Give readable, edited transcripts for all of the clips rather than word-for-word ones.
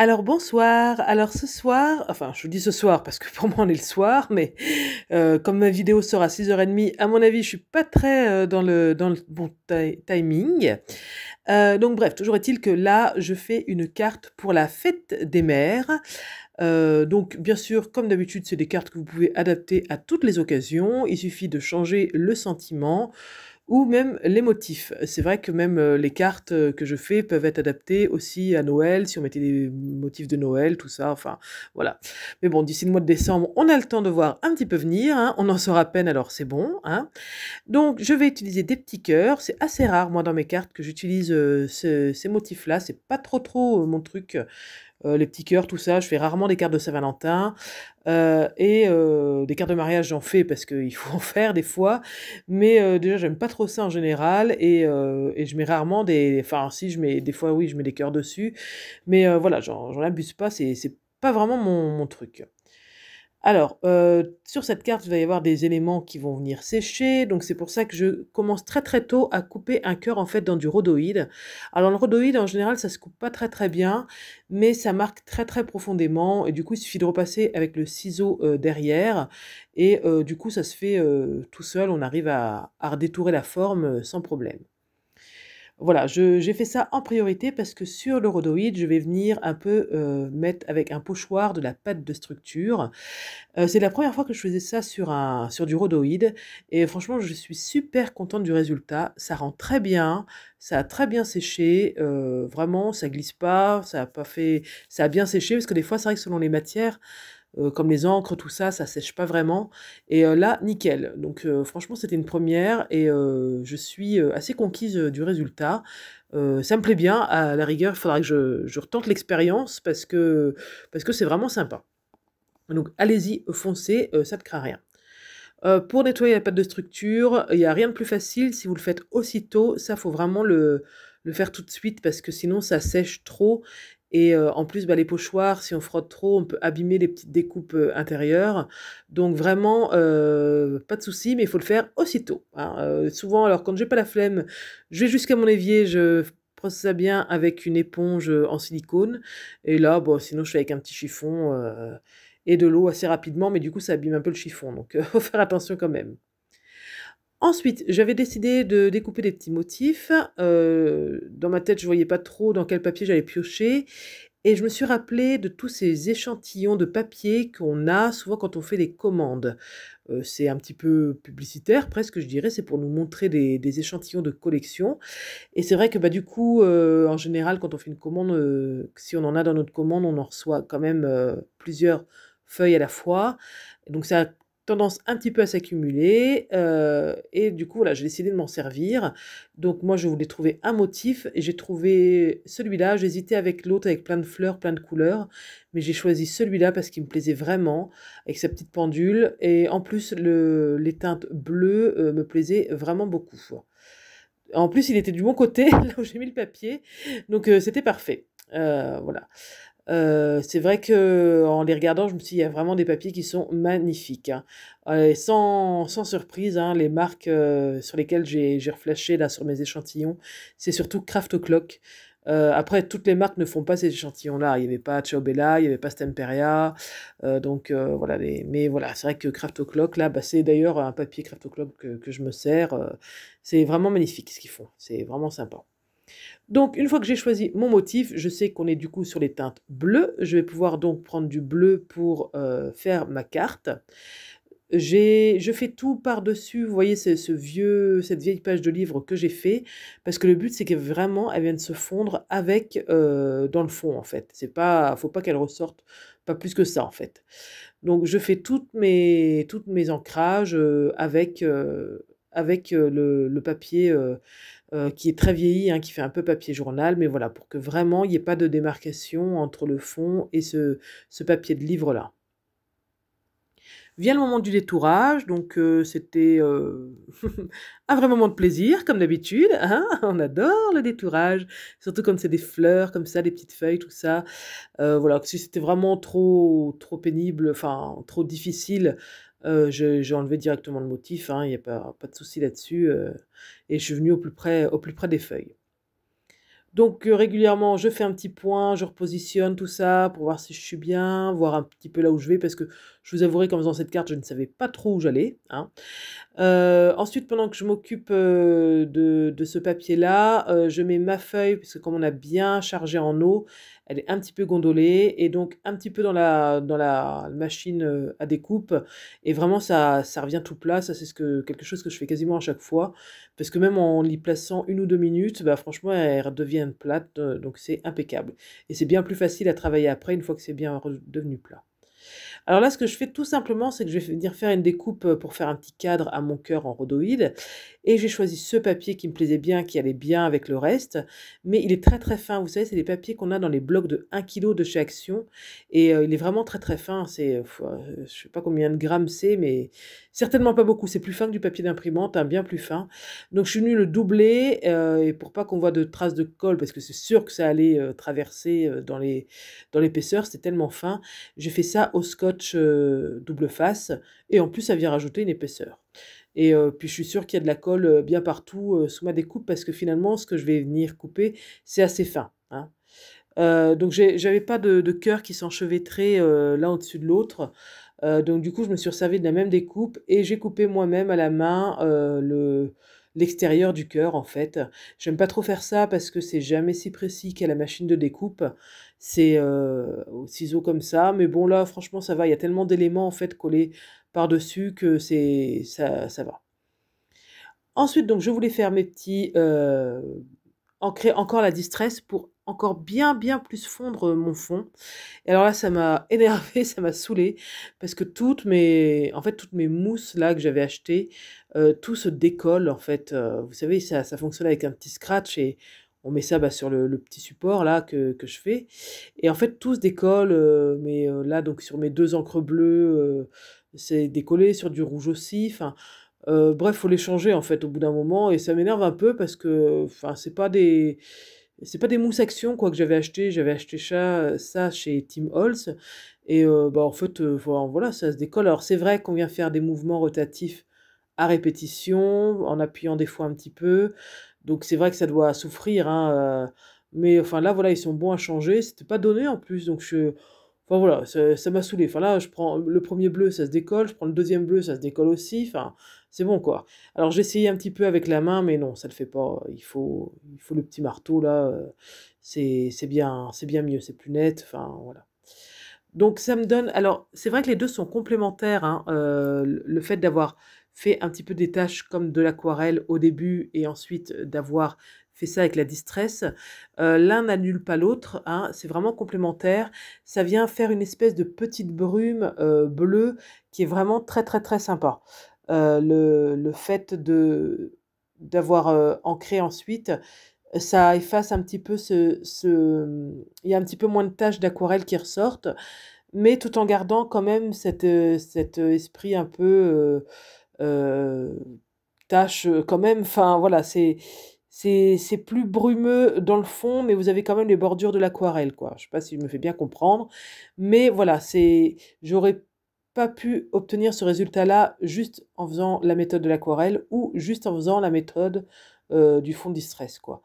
Alors bonsoir, alors ce soir, enfin je vous dis ce soir parce que pour moi on est le soir, mais comme ma vidéo sort à 6h30, à mon avis je suis pas très dans le bon timing. Donc bref, toujours est-il que là je fais une carte pour la fête des mères. Donc bien sûr, comme d'habitude, c'est des cartes que vous pouvez adapter à toutes les occasions, il suffit de changer le sentiment ou même les motifs. C'est vrai que même, les cartes, que je fais peuvent être adaptées aussi à Noël, si on mettait des motifs de Noël, tout ça, enfin, voilà. Mais bon, d'ici le mois de décembre, on a le temps de voir un petit peu venir, hein, on en sort à peine, alors c'est bon, hein. Donc je vais utiliser des petits cœurs, c'est assez rare, moi, dans mes cartes, que j'utilise, ces motifs-là, c'est pas trop, mon truc, les petits cœurs, tout ça. Je fais rarement des cartes de Saint-Valentin, des cartes de mariage, j'en fais parce qu'il faut en faire des fois, mais déjà j'aime pas trop ça en général et je mets rarement des enfin si je mets des fois oui, je mets des cœurs dessus, mais voilà, j'en abuse pas, c'est pas vraiment mon truc. Alors, sur cette carte, il va y avoir des éléments qui vont venir sécher, donc c'est pour ça que je commence très tôt à couper un cœur, en fait, dans du rhodoïde. Alors le rhodoïde, en général, ça se coupe pas très bien, mais ça marque très profondément et du coup, il suffit de repasser avec le ciseau, derrière et du coup, ça se fait, tout seul. On arrive à redétourer la forme, sans problème. Voilà, j'ai fait ça en priorité parce que sur le rhodoïde, je vais venir un peu, mettre avec un pochoir de la pâte de structure. C'est la première fois que je faisais ça sur du rhodoïde et franchement, je suis super contente du résultat. Ça rend très bien, ça a très bien séché, vraiment ça glisse pas, ça a bien séché parce que des fois, c'est vrai que selon les matières, comme les encres, tout ça, ça sèche pas vraiment et là, nickel. Donc franchement, c'était une première et je suis, assez conquise, du résultat. Ça me plaît bien, à la rigueur, il faudra que je retente l'expérience parce que c'est vraiment sympa. Donc allez-y, foncez, ça ne craint rien. Pour nettoyer la pâte de structure, il y a rien de plus facile si vous le faites aussitôt. Ça, faut vraiment le faire tout de suite parce que sinon ça sèche trop et en plus, bah, les pochoirs, si on frotte trop, on peut abîmer les petites découpes, intérieures. Donc vraiment, pas de souci, mais il faut le faire aussitôt, hein. Souvent, alors quand j'ai pas la flemme, je vais jusqu'à mon évier, je brosse ça bien avec une éponge, en silicone et là, bon, sinon je fais avec un petit chiffon, et de l'eau assez rapidement, mais du coup, ça abîme un peu le chiffon, donc faut faire attention quand même. Ensuite, j'avais décidé de découper des petits motifs. Dans ma tête, je voyais pas trop dans quel papier j'allais piocher et je me suis rappelée de tous ces échantillons de papier qu'on a souvent quand on fait des commandes. C'est un petit peu publicitaire presque, je dirais, c'est pour nous montrer des échantillons de collection et c'est vrai que, bah, du coup, en général, quand on fait une commande, si on en a dans notre commande, on en reçoit quand même, plusieurs feuilles à la fois. Donc ça a tendance un petit peu à s'accumuler, et du coup, voilà, j'ai décidé de m'en servir. Donc moi, je voulais trouver un motif et j'ai trouvé celui-là. J'hésitais avec l'autre avec plein de fleurs, plein de couleurs, mais j'ai choisi celui-là parce qu'il me plaisait vraiment, avec sa petite pendule et en plus les teintes bleues, me plaisaient vraiment beaucoup. En plus, il était du bon côté, là où j'ai mis le papier, donc c'était parfait. Voilà. C'est vrai qu'en les regardant, je me suis dit: «Il y a vraiment des papiers qui sont magnifiques, hein». Sans surprise, hein, les marques, sur lesquelles j'ai reflashé là sur mes échantillons, c'est surtout Craft O'Clock. Après toutes les marques ne font pas ces échantillons-là. Il y avait pas Ciao Bella, il y avait pas Stemperia, donc voilà mais voilà, c'est vrai que Craft O'Clock là, bah, c'est d'ailleurs un papier Craft O'Clock que je me sers, c'est vraiment magnifique ce qu'ils font, c'est vraiment sympa. Donc une fois que j'ai choisi mon motif, je sais qu'on est du coup sur les teintes bleues. Je vais pouvoir donc prendre du bleu pour, faire ma carte. Je fais tout par-dessus, vous voyez cette vieille page de livre que j'ai fait, parce que le but c'est que vraiment elle vienne se fondre avec, dans le fond en fait. C'est pas faut pas qu'elle ressorte, pas plus que ça en fait. Donc je fais toutes mes ancrages, avec, le papier, qui est très vieilli, hein, qui fait un peu papier journal, mais voilà, pour que vraiment il y ait pas de démarcation entre le fond et ce papier de livre-là. Vient le moment du détourage, donc c'était, un vrai moment de plaisir comme d'habitude, hein. On adore le détourage, surtout quand c'est des fleurs comme ça, des petites feuilles, tout ça. Voilà, si c'était vraiment trop pénible, enfin trop difficile, j'ai enlevé directement le motif, hein, il y a pas de souci là-dessus, et je suis venue au plus près des feuilles. Donc régulièrement, je fais un petit point, je repositionne tout ça pour voir si je suis bien, voir un petit peu là où je vais, parce que je vous avouerai qu'en faisant cette carte, je ne savais pas trop où j'allais, hein. Ensuite, pendant que je m'occupe de ce papier-là, je mets ma feuille, parce que comme on a bien chargé en eau, elle est un petit peu gondolée, et donc un petit peu dans la machine à découpe, et vraiment ça revient tout plat. Ça, c'est quelque chose que je fais quasiment à chaque fois, parce que même en l'y plaçant 1 ou 2 minutes, bah, franchement, elles redeviennent plates, donc c'est impeccable. Et c'est bien plus facile à travailler après, une fois que c'est bien redevenu plat. Alors là, ce que je fais tout simplement, c'est que je vais venir faire une découpe pour faire un petit cadre à mon cœur en rhodoïde. Et j'ai choisi ce papier qui me plaisait bien, qui allait bien avec le reste. Mais il est très très fin. Vous savez, c'est les papiers qu'on a dans les blocs de 1 kg de chez Action. Et il est vraiment très très fin. Je sais pas combien de grammes c'est, mais certainement pas beaucoup. C'est plus fin que du papier d'imprimante, hein, bien plus fin. Donc je suis venue le doubler, et pour pas qu'on voit de traces de colle, parce que c'est sûr que ça allait traverser dans l'épaisseur, c'était tellement fin. J'ai fait ça au scotch double face, et en plus ça vient rajouter une épaisseur. Et puis je suis sûre qu'il y a de la colle bien partout sous ma découpe, parce que finalement ce que je vais venir couper, c'est assez fin, hein. Donc j'avais pas de cœur qui s'enchevêtrait l'un au-dessus de l'autre. Donc du coup, je me suis servi de la même découpe, et j'ai coupé moi-même à la main l'extérieur du cœur, en fait. J'aime pas trop faire ça parce que c'est jamais si précis qu'à la machine de découpe. C'est au ciseau comme ça. Mais bon, là, franchement, ça va. Il y a tellement d'éléments, en fait, collés par-dessus que ça va. Ensuite, donc, je voulais faire mes petits ancrer encore la distress pour encore bien, bien plus fondre mon fond. Et alors là, ça m'a énervée, ça m'a saoulée, parce que toutes mes mousses là que j'avais achetées, tout se décolle en fait. Vous savez, ça fonctionne avec un petit scratch, et on met ça bah, sur le petit support là que je fais. Et en fait, tout se décolle, mais là, donc sur mes 2 encres bleues, c'est décollé, sur du rouge aussi. Enfin, bref, faut les changer en fait au bout d'un moment, et ça m'énerve un peu parce que, enfin, c'est pas des mousses Action quoi que j'avais acheté. J'avais acheté ça chez Tim Holtz, et bah, en fait, voilà, ça se décolle. Alors c'est vrai qu'on vient faire des mouvements rotatifs à répétition, en appuyant des fois un petit peu, donc c'est vrai que ça doit souffrir, hein, mais enfin là, voilà, ils sont bons à changer. C'était pas donné en plus, donc enfin voilà, ça m'a saoulée. Enfin là, je prends le premier bleu, ça se décolle, je prends le deuxième bleu, ça se décolle aussi, enfin, c'est bon quoi. Alors j'ai essayé un petit peu avec la main, mais non, ça le fait pas. Il faut le petit marteau là, c'est bien mieux, c'est plus net, enfin voilà. Donc ça me donne, alors c'est vrai que les 2 sont complémentaires, hein, le fait d'avoir fait un petit peu des tâches comme de l'aquarelle au début, et ensuite d'avoir fait ça avec la distress, l'un n'annule pas l'autre, hein, c'est vraiment complémentaire. Ça vient faire une espèce de petite brume, bleue, qui est vraiment très, très, très sympa. Le fait d'avoir ancré ensuite, ça efface un petit peu il y a un petit peu moins de taches d'aquarelle qui ressortent, mais tout en gardant quand même cet esprit un peu tache quand même. Enfin voilà, c'est plus brumeux dans le fond, mais vous avez quand même les bordures de l'aquarelle, quoi. Je sais pas si je me fais bien comprendre, mais voilà, j'aurais pas pu obtenir ce résultat-là juste en faisant la méthode de l'aquarelle, ou juste en faisant la méthode du fond distress, quoi.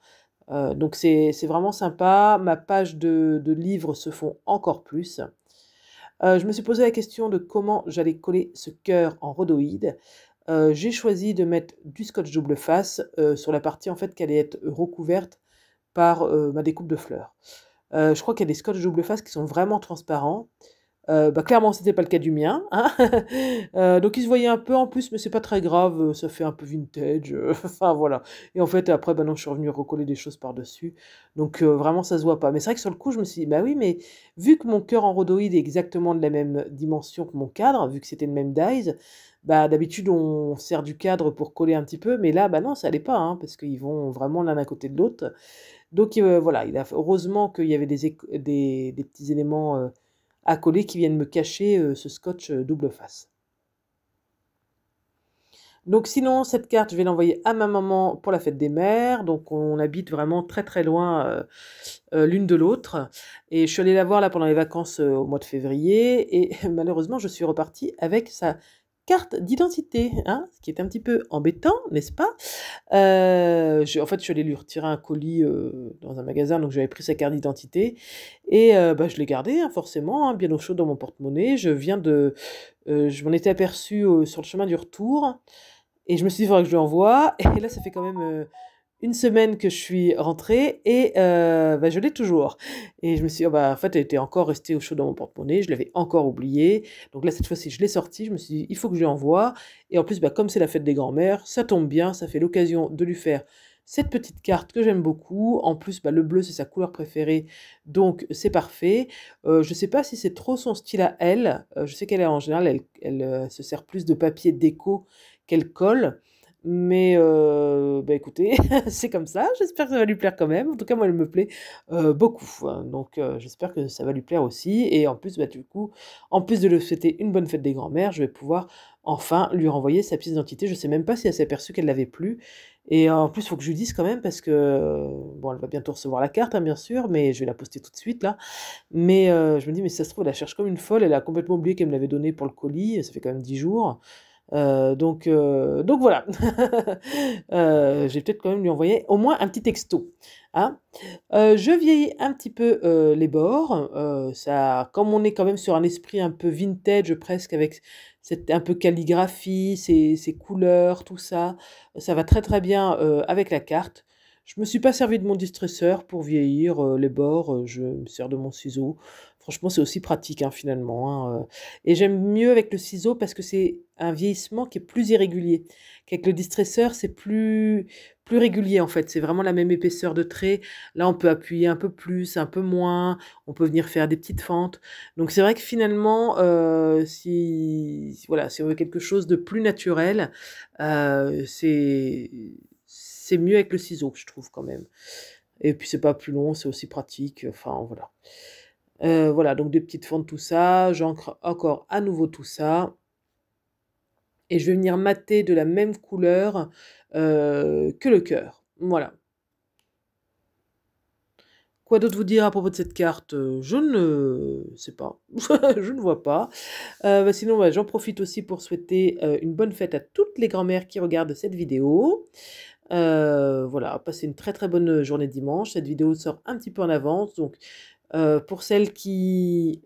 Donc c'est vraiment sympa. Ma page de livres se fond encore plus. Je me suis posé la question de comment j'allais coller ce cœur en rhodoïde. J'ai choisi de mettre du scotch double face sur la partie en fait qui allait être recouverte par ma découpe de fleurs. Je crois qu'il y a des scotch double face qui sont vraiment transparents. Bah, clairement, c'était pas le cas du mien, hein. Donc il se voyait un peu en plus, mais c'est pas très grave, ça fait un peu vintage, enfin voilà. Et en fait, après, bah non, je suis revenue recoller des choses par-dessus. Donc vraiment, ça se voit pas. Mais c'est vrai que sur le coup, je me suis dit: «Bah oui, mais vu que mon cœur en rhodoïde est exactement de la même dimension que mon cadre, vu que c'était le même dies, bah d'habitude, on sert du cadre pour coller un petit peu, mais là, bah non, ça allait pas, hein, parce qu'ils vont vraiment l'un à côté de l'autre». Donc voilà, heureusement qu'il y avait des petits éléments, à coller qui viennent me cacher ce scotch double face. Donc sinon, cette carte, je vais l'envoyer à ma maman pour la fête des mères. Donc on habite vraiment très très loin l'une de l'autre. Et je suis allée la voir là pendant les vacances au mois de février. Et malheureusement, je suis repartie avec sa carte d'identité, hein, ce qui est un petit peu embêtant, n'est-ce pas? En fait, je suis allée lui retirer un colis, dans un magasin, donc j'avais pris sa carte d'identité et bah, je l'ai gardée, hein, forcément, hein, bien au chaud dans mon porte-monnaie. Je m'en étais aperçue, sur le chemin du retour et je me suis dit: «Il faudra que je lui envoie» et là, ça fait quand même, 1 semaine que je suis rentrée et bah, je l'ai toujours et je me suis dit: «Oh bah, en fait, elle était encore restée au chaud dans mon porte-monnaie, je l'avais encore oubliée». Donc là, cette fois-ci, je l'ai sortie, je me suis dit: «Il faut que je lui envoie» et en plus, bah, comme c'est la fête des grands-mères, ça tombe bien, ça fait l'occasion de lui faire cette petite carte que j'aime beaucoup. En plus, bah, le bleu, c'est sa couleur préférée, donc c'est parfait. Je sais pas si c'est trop son style à elle, je sais qu'elle est en général, elle se sert plus de papier déco qu'elle colle, mais bah, écoutez, c'est comme ça, j'espère que ça va lui plaire quand même. En tout cas, moi, elle me plaît, beaucoup, hein, donc j'espère que ça va lui plaire aussi et en plus, bah, du coup, en plus de lui souhaiter une bonne fête des grands-mères, je vais pouvoir enfin lui renvoyer sa pièce d'identité. Je sais même pas si elle s'est aperçue qu'elle l'avait plus et en plus, il faut que je lui dise quand même parce que, bon, elle va bientôt recevoir la carte, hein, bien sûr, mais je vais la poster tout de suite là. Mais je me dis: «Mais si ça se trouve, elle la cherche comme une folle, elle a complètement oublié qu'elle me l'avait donnée pour le colis, ça fait quand même 10 jours». Donc voilà. Je vais peut-être quand même lui envoyer au moins un petit texto, hein. Je vieillis un petit peu, les bords, ça comme on est quand même sur un esprit un peu vintage presque avec cette un peu calligraphie, ces couleurs, tout ça, ça va très, très bien, avec la carte. Je me suis pas servi de mon distresseur pour vieillir, les bords, je me sers de mon ciseau. Franchement, c'est aussi pratique, hein, finalement, hein, et j'aime mieux avec le ciseau parce que c'est un vieillissement qui est plus irrégulier. Qu'avec le distresseur, c'est plus régulier, en fait. C'est vraiment la même épaisseur de trait. Là, on peut appuyer un peu plus, un peu moins, on peut venir faire des petites fentes. Donc c'est vrai que finalement, si on veut quelque chose de plus naturel, c'est mieux avec le ciseau, je trouve quand même. Et puis c'est pas plus long, c'est aussi pratique, enfin voilà. Voilà, donc des petites fentes, tout ça, j'encre encore à nouveau tout ça et je vais venir mater de la même couleur, que le cœur. Voilà. Quoi d'autre vous dire à propos de cette carte? Je ne sais pas, je ne vois pas. Bah, sinon, bah, j'en profite aussi pour souhaiter, une bonne fête à toutes les grand-mères qui regardent cette vidéo. Voilà, passez une très, très bonne journée dimanche. Cette vidéo sort un petit peu en avance, donc pour celles qui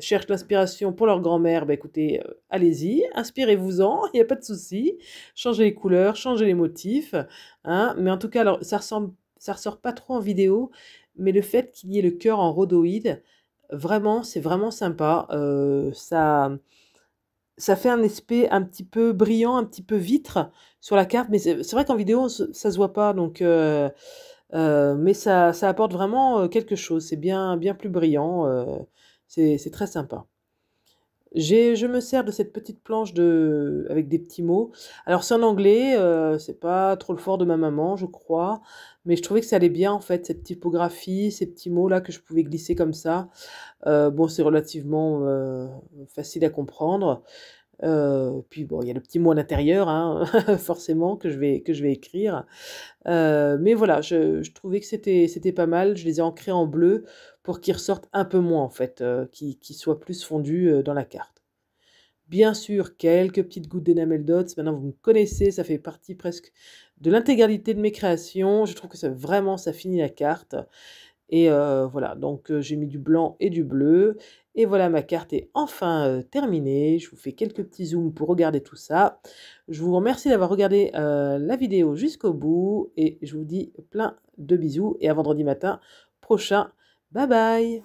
cherchent l'inspiration pour leur grand-mère, bah, écoutez, allez-y, inspirez-vous-en, il y a pas de souci. Changez les couleurs, changez les motifs, hein. Mais en tout cas, alors ça ressort pas trop en vidéo, mais le fait qu'il y ait le cœur en rhodoïde, vraiment, c'est vraiment sympa. Ça fait un aspect un petit peu brillant, un petit peu vitre sur la carte, mais c'est vrai qu'en vidéo, ça se voit pas, donc mais ça apporte vraiment, quelque chose. C'est bien plus brillant, c'est très sympa. Je me sers de cette petite planche avec des petits mots. Alors c'est en anglais, c'est pas trop le fort de ma maman, je crois, mais je trouvais que ça allait bien en fait, cette typographie, ces petits mots là que je pouvais glisser comme ça. Bon, c'est relativement, facile à comprendre. Puis bon, il y a le petit mot à l'intérieur, hein, forcément que je vais écrire. Mais voilà, je trouvais que c'était pas mal. Je les ai ancrés en bleu pour qu'ils ressortent un peu moins en fait, qu'ils soient plus fondus, dans la carte. Bien sûr, quelques petites gouttes d'enamel dots, maintenant vous me connaissez, ça fait partie presque de l'intégralité de mes créations. Je trouve que ça finit la carte. Et voilà, donc j'ai mis du blanc et du bleu et voilà, ma carte est enfin, terminée. Je vous fais quelques petits zooms pour regarder tout ça. Je vous remercie d'avoir regardé, la vidéo jusqu'au bout et je vous dis plein de bisous et à vendredi matin prochain. Bye bye.